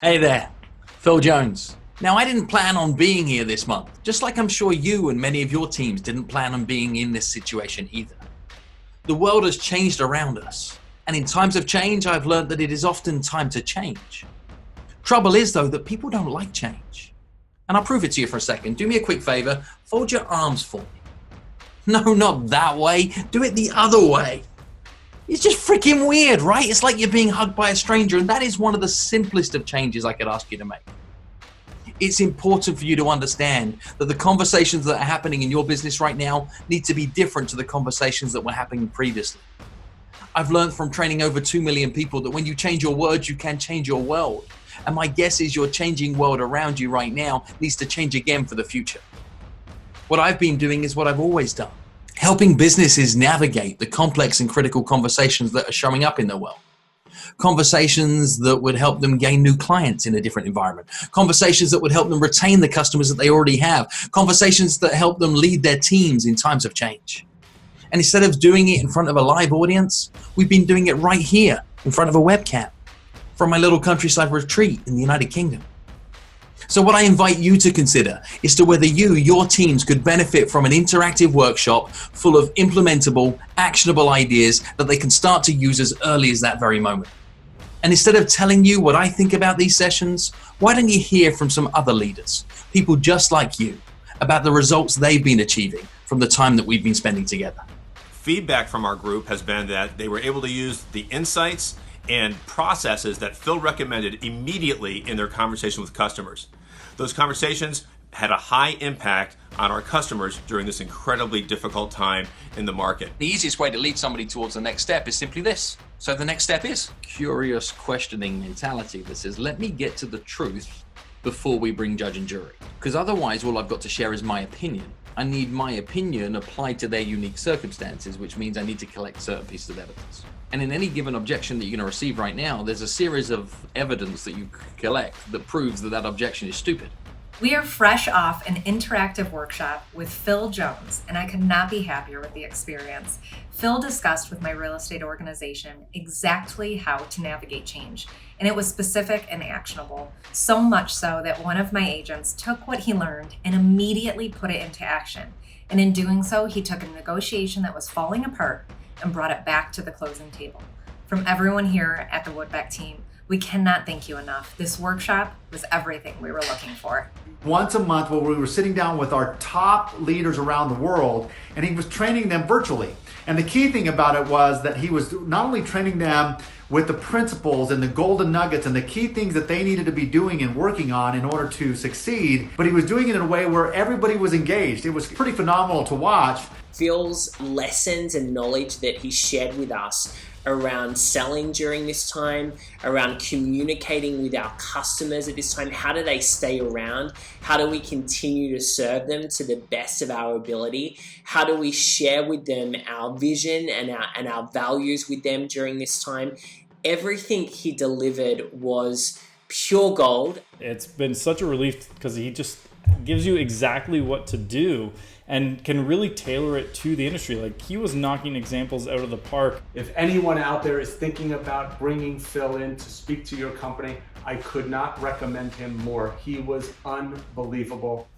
Hey there, Phil Jones. Now, I didn't plan on being here this month, just like I'm sure you and many of your teams didn't plan on being in this situation either. The world has changed around us, and in times of change, I've learned that it is often time to change. Trouble is, though, that people don't like change. And I'll prove it to you for a second. Do me a quick favor, fold your arms for me. No, not that way, do it the other way. It's just freaking weird, right? It's like you're being hugged by a stranger, and that is one of the simplest of changes I could ask you to make. It's important for you to understand that the conversations that are happening in your business right now need to be different to the conversations that were happening previously. I've learned from training over 2 million people that when you change your words, you can change your world. And my guess is your changing world around you right now needs to change again for the future. What I've been doing is what I've always done. Helping businesses navigate the complex and critical conversations that are showing up in their world. Conversations that would help them gain new clients in a different environment. Conversations that would help them retain the customers that they already have. Conversations that help them lead their teams in times of change. And instead of doing it in front of a live audience, we've been doing it right here in front of a webcam from my little countryside retreat in the United Kingdom. So what I invite you to consider is to whether your teams could benefit from an interactive workshop full of implementable, actionable ideas that they can start to use as early as that very moment. And instead of telling you what I think about these sessions, why don't you hear from some other leaders, people just like you, about the results they've been achieving from the time that we've been spending together. Feedback from our group has been that they were able to use the insights and processes that Phil recommended immediately in their conversation with customers. Those conversations had a high impact on our customers during this incredibly difficult time in the market. The easiest way to lead somebody towards the next step is simply this. So the next step is curious questioning mentality that says, let me get to the truth before we bring judge and jury. Because otherwise, all I've got to share is my opinion. I need my opinion applied to their unique circumstances, which means I need to collect certain pieces of evidence. And in any given objection that you're going to receive right now, there's a series of evidence that you collect that proves that that objection is stupid. We are fresh off an interactive workshop with Phil Jones, and I could not be happier with the experience. Phil discussed with my real estate organization exactly how to navigate change, and it was specific and actionable, so much so that one of my agents took what he learned and immediately put it into action. And in doing so, he took a negotiation that was falling apart and brought it back to the closing table. From everyone here at the Woodbeck team, we cannot thank you enough. This workshop was everything we were looking for. Once a month where we were sitting down with our top leaders around the world, and he was training them virtually. And the key thing about it was that he was not only training them with the principles and the golden nuggets and the key things that they needed to be doing and working on in order to succeed, but he was doing it in a way where everybody was engaged. It was pretty phenomenal to watch. Phil's lessons and knowledge that he shared with us around selling during this time, around communicating with our customers at this time. How do they stay around? How do we continue to serve them to the best of our ability? How do we share with them our vision and our values with them during this time? Everything he delivered was pure gold. It's been such a relief because he just gives you exactly what to do and can really tailor it to the industry. Like, he was knocking examples out of the park. If anyone out there is thinking about bringing Phil in to speak to your company, I could not recommend him more. He was unbelievable.